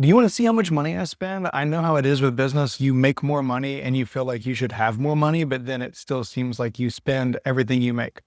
Do you want to see how much money I spend? I know how it is with business. You make more money and you feel like you should have more money, but then it still seems like you spend everything you make.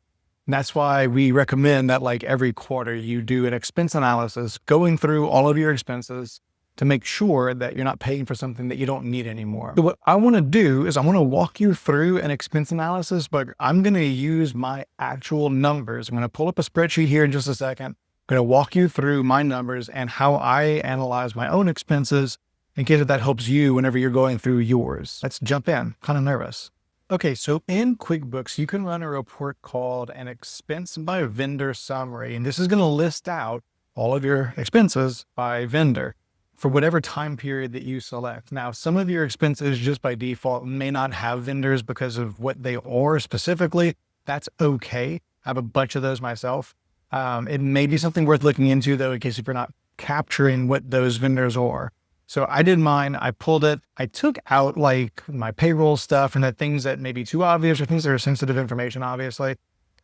And that's why we recommend that like every quarter you do an expense analysis, going through all of your expenses to make sure that you're not paying for something that you don't need anymore. So what I want to do is I want to walk you through an expense analysis, but I'm going to use my actual numbers. I'm going to pull up a spreadsheet here in just a second. I'm going to walk you through my numbers and how I analyze my own expenses in case that helps you whenever you're going through yours. Let's jump in. Kind of nervous. Okay, so in QuickBooks, you can run a report called an expense by vendor summary, and this is going to list out all of your expenses by vendor for whatever time period that you select. Now, some of your expenses just by default may not have vendors because of what they are specifically. That's okay. I have a bunch of those myself. It may be something worth looking into though, in case if you're not capturing what those vendors are. So I did mine, I pulled it, I took out like my payroll stuff and the things that may be too obvious or things that are sensitive information, obviously,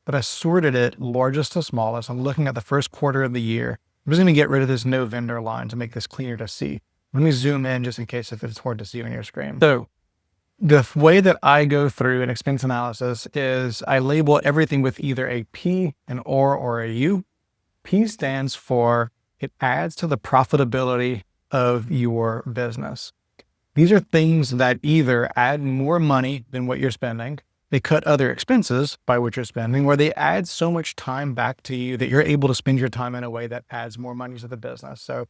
but I sorted it largest to smallest. I'm looking at the first quarter of the year. I'm just going to get rid of this no vendor line to make this cleaner to see. Let me zoom in just in case if it's hard to see on your screen. So the way that I go through an expense analysis is I label everything with either a P, an or a U. P stands for it adds to the profitability of your business. These are things that either add more money than what you're spending, they cut other expenses by what you're spending, or they add so much time back to you that you're able to spend your time in a way that adds more money to the business. So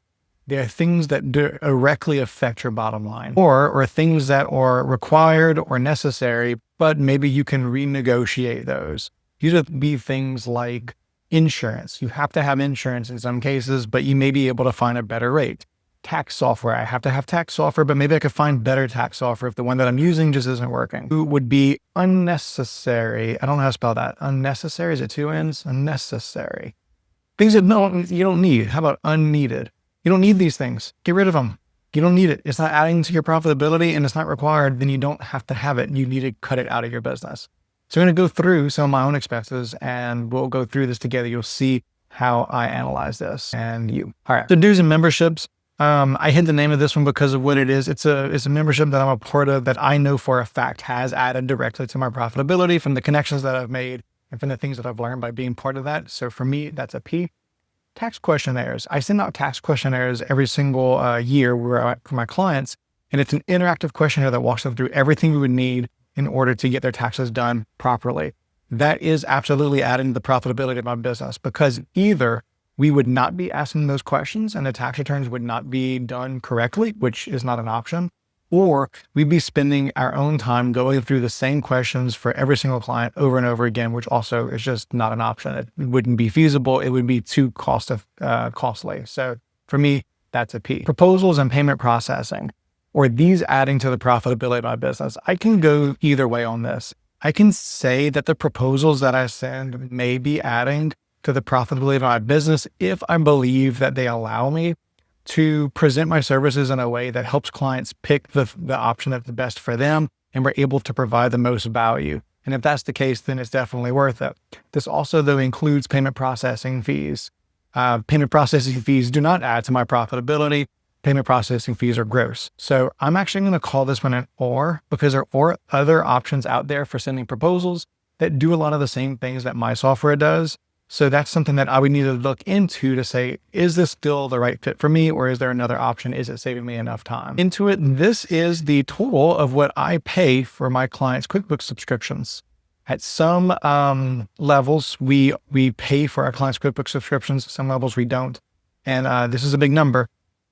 there are things that directly affect your bottom line, or things that are required or necessary, but maybe you can renegotiate those. These would be things like insurance. You have to have insurance in some cases, but you may be able to find a better rate. Tax software. I have to have tax software, but maybe I could find better tax software if the one that I'm using just isn't working. It would be unnecessary. I don't know how to spell that. Unnecessary, is it two N's? Unnecessary. Things that you don't need. How about unneeded? You don't need these things. Get rid of them. You don't need it. It's not adding to your profitability and it's not required. Then you don't have to have it. You need to cut it out of your business. So I'm going to go through some of my own expenses and we'll go through this together. You'll see how I analyze this and you. All right. So dues and memberships. I hid the name of this one because of what it is. It's a membership that I'm a part of that I know for a fact has added directly to my profitability from the connections that I've made and from the things that I've learned by being part of that. So for me, that's a P. Tax questionnaires. I send out tax questionnaires every single year for my clients, and it's an interactive questionnaire that walks them through everything we would need in order to get their taxes done properly. That is absolutely adding to the profitability of my business because either we would not be asking those questions and the tax returns would not be done correctly, which is not an option, or we'd be spending our own time going through the same questions for every single client over and over again, which also is just not an option. It wouldn't be feasible. It would be too costly. So for me, that's a P. Proposals and payment processing, or these adding to the profitability of my business. I can go either way on this. I can say that the proposals that I send may be adding to the profitability of my business if I believe that they allow me to present my services in a way that helps clients pick the option that's the best for them and we're able to provide the most value. And if that's the case, then it's definitely worth it. This also though includes payment processing fees. Payment processing fees do not add to my profitability. Payment processing fees are gross. So I'm actually going to call this one an or because there are other options out there for sending proposals that do a lot of the same things that my software does. So that's something that I would need to look into to say, is this still the right fit for me? Or is there another option? Is it saving me enough time? Into it, this is the total of what I pay for my clients' QuickBooks subscriptions. At some levels, we pay for our clients' QuickBooks subscriptions. Some levels we don't. And this is a big number.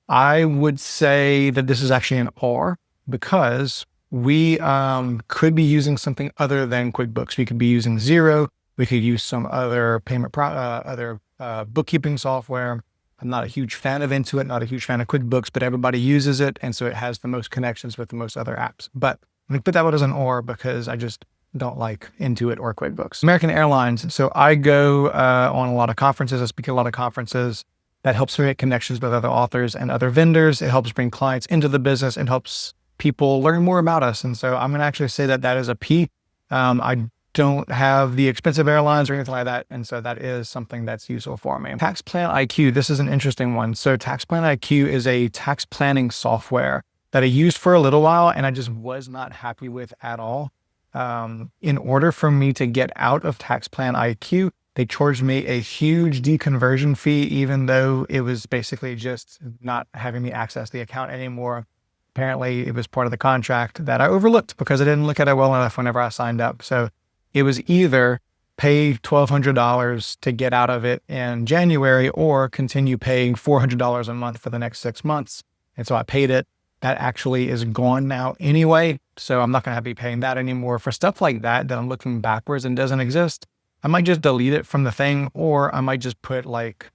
I would say that this is actually an R because we could be using something other than QuickBooks. We could be using Xero. We could use some other bookkeeping software. I'm not a huge fan of Intuit, not a huge fan of QuickBooks, but everybody uses it. And so it has the most connections with the most other apps. But I'm going to put that one as an or because I just don't like Intuit or QuickBooks. American Airlines. So I go on a lot of conferences. I speak at a lot of conferences. That helps me make connections with other authors and other vendors. It helps bring clients into the business and helps people learn more about us. And so I'm going to actually say that that is a P. I don't have the expensive airlines or anything like that. And so that is something that's useful for me. Tax Plan IQ, this is an interesting one. So Tax Plan IQ is a tax planning software that I used for a little while and I just was not happy with at all. In order for me to get out of Tax Plan IQ, they charged me a huge deconversion fee, even though it was basically just not having me access the account anymore. Apparently, it was part of the contract that I overlooked because I didn't look at it well enough whenever I signed up. So it was either pay $1,200 to get out of it in January or continue paying $400 a month for the next 6 months. And so I paid it. That actually is gone now anyway. So I'm not going to be paying that anymore. For stuff like that I'm looking backwards and doesn't exist, I might just delete it from the thing, or I might just put like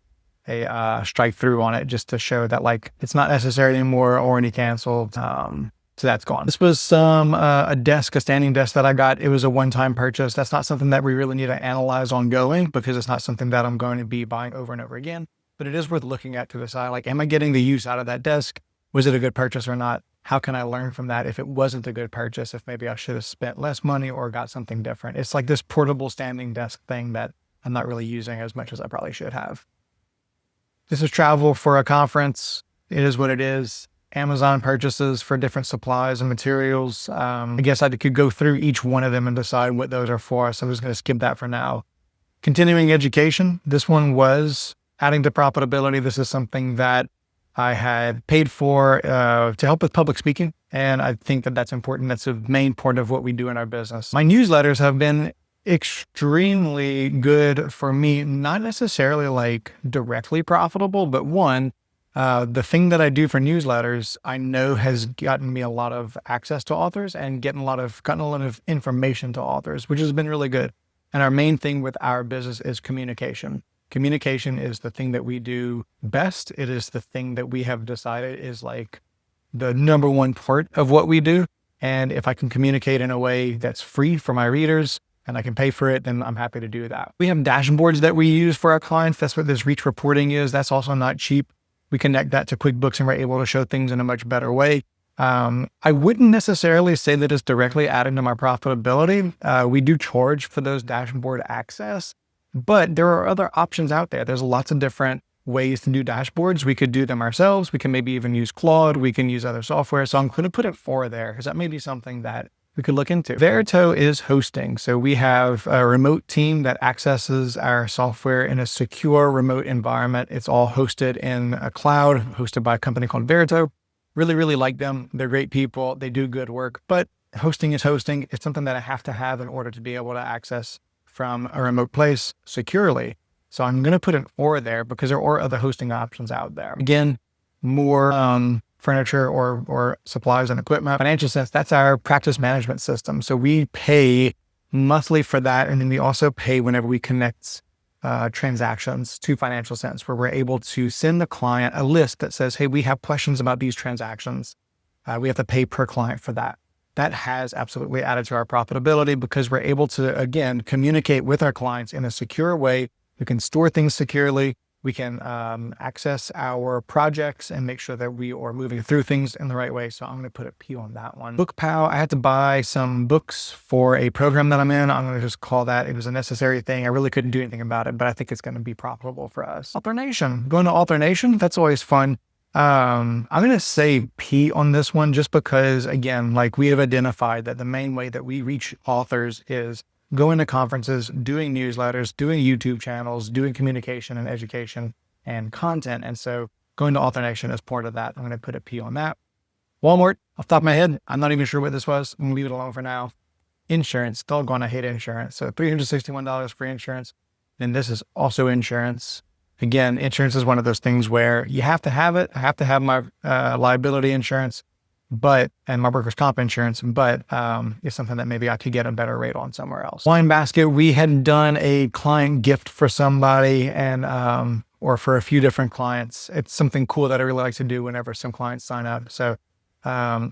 a strike through on it just to show that like it's not necessary anymore, already canceled. So that's gone. This was a standing desk that I got. It was a one-time purchase. That's not something that we really need to analyze ongoing because it's not something that I'm going to be buying over and over again, but it is worth looking at to decide, like, am I getting the use out of that desk? Was it a good purchase or not? How can I learn from that if it wasn't a good purchase, if maybe I should have spent less money or got something different? It's like this portable standing desk thing that I'm not really using as much as I probably should have. This is travel for a conference. It is what it is. Amazon purchases for different supplies and materials. I guess I could go through each one of them and decide what those are for. So I'm just going to skip that for now. Continuing education. This one was adding to profitability. This is something that I had paid for to help with public speaking. And I think that that's important. That's a main part of what we do in our business. My newsletters have been extremely good for me, not necessarily like directly profitable, but one, the thing that I do for newsletters, I know has gotten me a lot of access to authors and gotten a lot of information to authors, which has been really good. And our main thing with our business is communication. Communication is the thing that we do best. It is the thing that we have decided is like the number one part of what we do. And if I can communicate in a way that's free for my readers and I can pay for it, then I'm happy to do that. We have dashboards that we use for our clients. That's what this reach reporting is. That's also not cheap. We connect that to QuickBooks and we're able to show things in a much better way. I wouldn't necessarily say that it's directly adding to my profitability. We do charge for those dashboard access, but there are other options out there. There's lots of different ways to do dashboards. We could do them ourselves. We can maybe even use Claude. We can use other software. So I'm going to put it for there because that may be something that we could look into. Verito is hosting. So we have a remote team that accesses our software in a secure remote environment. It's all hosted in a cloud, hosted by a company called Verito. Really, really like them. They're great people. They do good work, but hosting is hosting. It's something that I have to have in order to be able to access from a remote place securely. So I'm going to put an or there because there are other hosting options out there. Again, more furniture or supplies and equipment. Financial Sense, that's our practice management system. So we pay monthly for that. And then we also pay whenever we connect transactions to Financial Sense, where we're able to send the client a list that says, hey, we have questions about these transactions. We have to pay per client for that. That has absolutely added to our profitability because we're able to, again, communicate with our clients in a secure way. We can store things securely. We can access our projects and make sure that we are moving through things in the right way. So I'm going to put a P on that one. BookPal, I had to buy some books for a program that I'm in. I'm going to just call that. It was a necessary thing. I really couldn't do anything about it, but I think it's going to be profitable for us. AuthorNation, going to AuthorNation, that's always fun. I'm going to say P on this one just because, again, like we have identified that the main way that we reach authors is going to conferences, doing newsletters, doing YouTube channels, doing communication and education and content. And so going to AuthorNation is part of that. I'm going to put a P on that. Walmart, off the top of my head, I'm not even sure what this was. I'm going to leave it alone for now. Insurance, doggone, I hate insurance. So $361 for insurance. Then this is also insurance. Again, insurance is one of those things where you have to have it. I have to have my liability insurance, and my workers' comp insurance, but it's something that maybe I could get a better rate on somewhere else. Wine Basket, we had done a client gift for somebody and or for a few different clients. It's something cool that I really like to do whenever some clients sign up. So I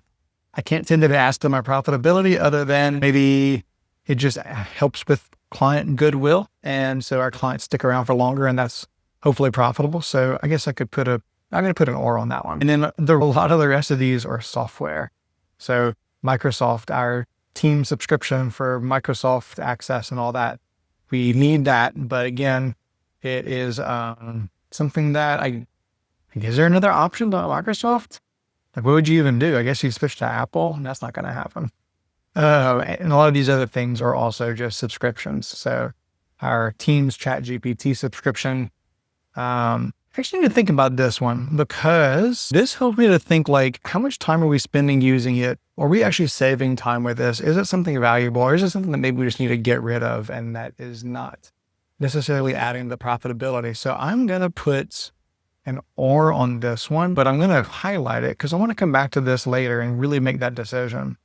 can't tend to ask them my profitability other than maybe it just helps with client goodwill. And so our clients stick around for longer and that's hopefully profitable. So I guess I could I'm going to put an or on that one. And then a lot of the rest of these are software. So Microsoft, our team subscription for Microsoft access and all that. We need that. But again, it is something that is there another option to Microsoft? Like, what would you even do? I guess you switch to Apple, and that's not going to happen. And a lot of these other things are also just subscriptions. So our Teams Chat GPT subscription, I actually need to think about this one because this helped me to think like, how much time are we spending using it? Are we actually saving time with this? Is it something valuable, or is it something that maybe we just need to get rid of and that is not necessarily adding the profitability? So I'm going to put an or on this one, but I'm going to highlight it because I want to come back to this later and really make that decision.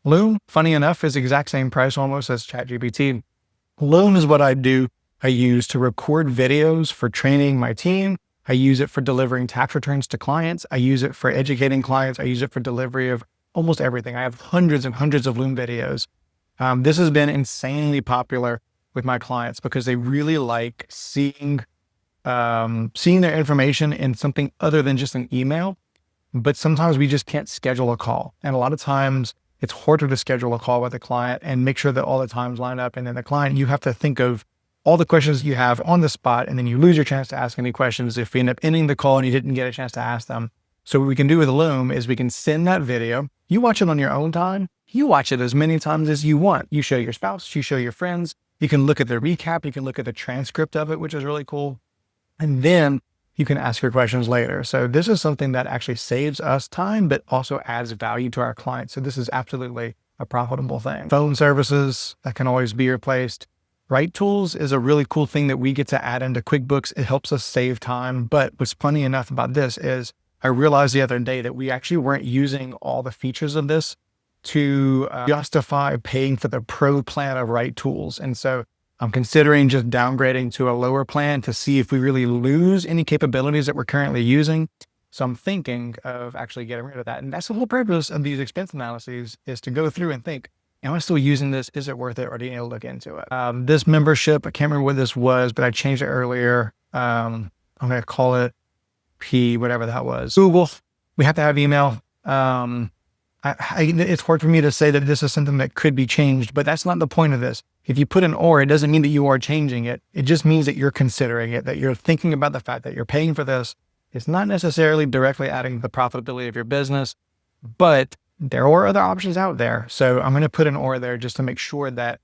Loom, funny enough, is the exact same price almost as ChatGPT. Loom is what I use to record videos for training my team. I use it for delivering tax returns to clients. I use it for educating clients. I use it for delivery of almost everything. I have hundreds and hundreds of Loom videos. This has been insanely popular with my clients because they really like seeing their information in something other than just an email. But sometimes we just can't schedule a call. And a lot of times it's harder to schedule a call with a client and make sure that all the times line up. And then the client, you have to think of all the questions you have on the spot, and then you lose your chance to ask any questions if you end up ending the call and you didn't get a chance to ask them. So what we can do with Loom is we can send that video. You watch it on your own time. You watch it as many times as you want. You show your spouse, you show your friends. You can look at the recap. You can look at the transcript of it, which is really cool. And then you can ask your questions later. So this is something that actually saves us time, but also adds value to our clients. So this is absolutely a profitable thing. Phone services that can always be replaced. Write tools is a really cool thing that we get to add into QuickBooks. It helps us save time. But what's funny enough about this is I realized the other day that we actually weren't using all the features of this to justify paying for the pro plan of Write tools. And so I'm considering just downgrading to a lower plan to see if we really lose any capabilities that we're currently using. So I'm thinking of actually getting rid of that. And that's the whole purpose of these expense analyses, is to go through and think, am I still using this? Is it worth it? Or do you need to look into it? This membership, I can't remember what this was, but I changed it earlier. I'm going to call it P, whatever that was. Google, we have to have email. It's hard for me to say that this is something that could be changed, but that's not the point of this. If you put an or, it doesn't mean that you are changing it. It just means that you're considering it, that you're thinking about the fact that you're paying for this. It's not necessarily directly adding to the profitability of your business, but there are other options out there. So I'm going to put an or there just to make sure that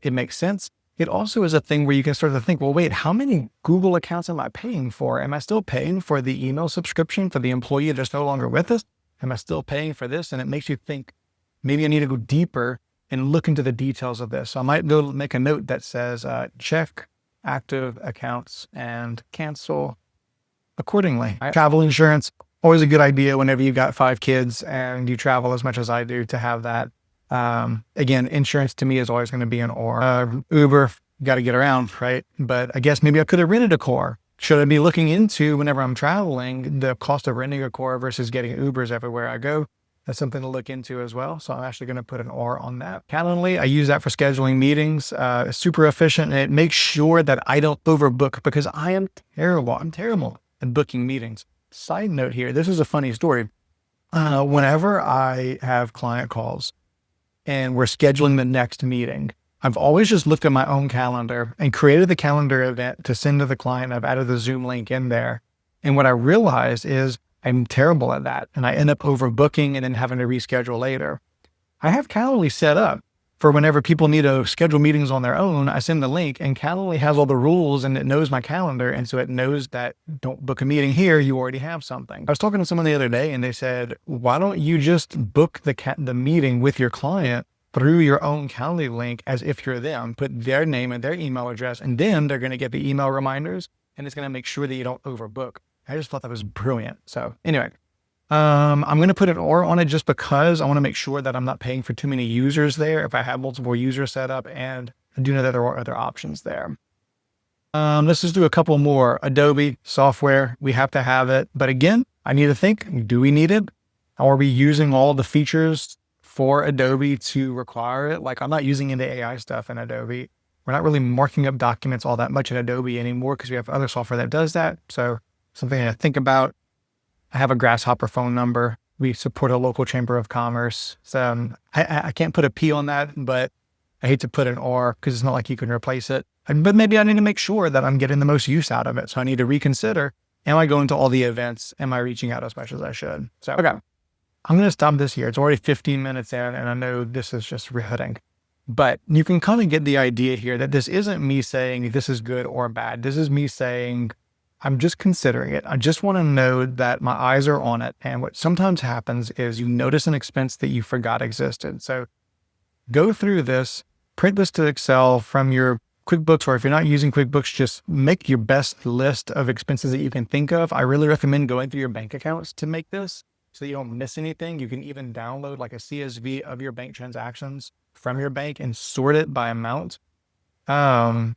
it makes sense. It also is a thing where you can start to think, well, wait, how many Google accounts am I paying for? Am I still paying for the email subscription for the employee that's no longer with us? Am I still paying for this? And it makes you think, maybe I need to go deeper and look into the details of this. So I might go make a note that says, check active accounts and cancel accordingly. Travel insurance, always a good idea whenever you've got 5 kids and you travel as much as I do to have that. Again, insurance to me is always going to be an or. Uber, got to get around, right? But I guess maybe I could have rented a car. Should I be looking into, whenever I'm traveling, the cost of renting a car versus getting Ubers everywhere I go? That's something to look into as well. So I'm actually going to put an or on that. Calendly, I use that for scheduling meetings. It's super efficient, and it makes sure that I don't overbook because I am terrible. I'm terrible at booking meetings. Side note here, this is a funny story. Whenever I have client calls and we're scheduling the next meeting, I've always just looked at my own calendar and created the calendar event to send to the client. I've added the Zoom link in there. And what I realized is I'm terrible at that. And I end up overbooking and then having to reschedule later. I have Calendly set up for whenever people need to schedule meetings on their own. I send the link, and Calendly has all the rules and it knows my calendar. And so it knows that don't book a meeting here. You already have something. I was talking to someone the other day and they said, why don't you just book the meeting with your client through your own Calendly link as if you're them, put their name and their email address, and then they're going to get the email reminders, and it's going to make sure that you don't overbook. I just thought that was brilliant. So anyway, I'm going to put an or on it just because I want to make sure that I'm not paying for too many users there if I have multiple users set up, and I do know that there are other options there. Let's just do a couple more. Adobe software, we have to have it. But again, I need to think, do we need it? Are we using all the features for Adobe to require it? Like, I'm not using any AI stuff in Adobe. We're not really marking up documents all that much in Adobe anymore because we have other software that does that. So something to think about. I have a Grasshopper phone number We support a local chamber of commerce. So I can't put a P on that, but I hate to put an R because it's not like you can replace it. But maybe I need to make sure that I'm getting the most use out of it. So I need to reconsider, am I going to all the events? Am I reaching out as much as I should? So, okay, I'm going to stop this here. It's already 15 minutes in, and I know this is just riveting. But you can kind of get the idea here that this isn't me saying this is good or bad. This is me saying, I'm just considering it. I just want to know that my eyes are on it. And what sometimes happens is you notice an expense that you forgot existed. So go through this, print this to Excel from your QuickBooks, or if you're not using QuickBooks, just make your best list of expenses that you can think of. I really recommend going through your bank accounts to make this so you don't miss anything. You can even download like a CSV of your bank transactions from your bank and sort it by amount, and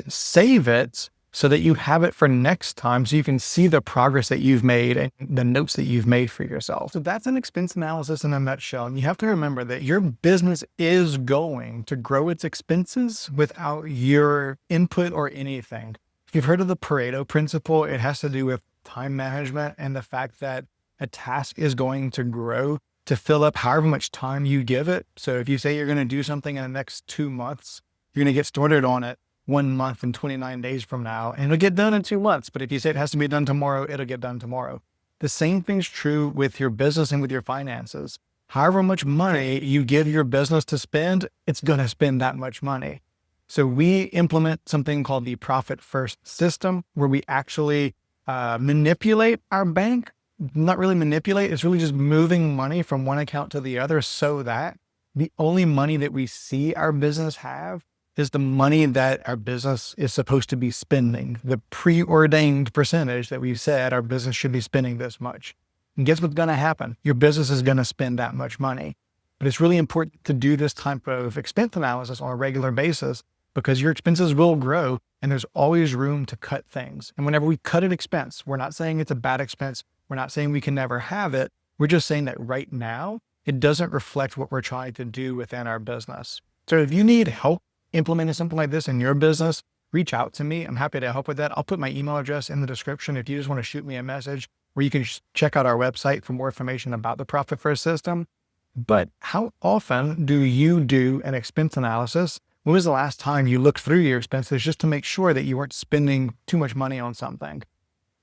save it so that you have it for next time so you can see the progress that you've made and the notes that you've made for yourself. So that's an expense analysis in a nutshell. And you have to remember that your business is going to grow its expenses without your input or anything. If you've heard of the Pareto principle, it has to do with time management and the fact that a task is going to grow to fill up however much time you give it. So if you say you're going to do something in the next 2 months, you're going to get started on it 1 month and 29 days from now, and it'll get done in 2 months. But if you say it has to be done tomorrow, it'll get done tomorrow. The same thing's true with your business and with your finances. However much money you give your business to spend, it's going to spend that much money. So we implement something called the profit first system, where we actually manipulate our bank. Not really manipulate, it's really just moving money from one account to the other so that the only money that we see our business have is the money that our business is supposed to be spending, the preordained percentage that we've said our business should be spending this much. And guess what's going to happen? Your business is going to spend that much money. But it's really important to do this type of expense analysis on a regular basis because your expenses will grow and there's always room to cut things. And whenever we cut an expense, we're not saying it's a bad expense. We're not saying we can never have it. We're just saying that right now, it doesn't reflect what we're trying to do within our business. So if you need help implementing something like this in your business, reach out to me. I'm happy to help with that. I'll put my email address in the description if you just want to shoot me a message, where you can check out our website for more information about the Profit First system. But how often do you do an expense analysis? When was the last time you looked through your expenses just to make sure that you weren't spending too much money on something?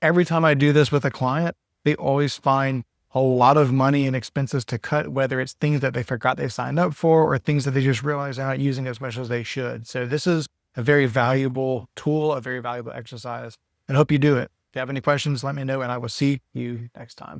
Every time I do this with a client, they always find a lot of money and expenses to cut, whether it's things that they forgot they signed up for or things that they just realized they're not using as much as they should. So this is a very valuable tool, a very valuable exercise, and I hope you do it. If you have any questions, let me know, and I will see you next time.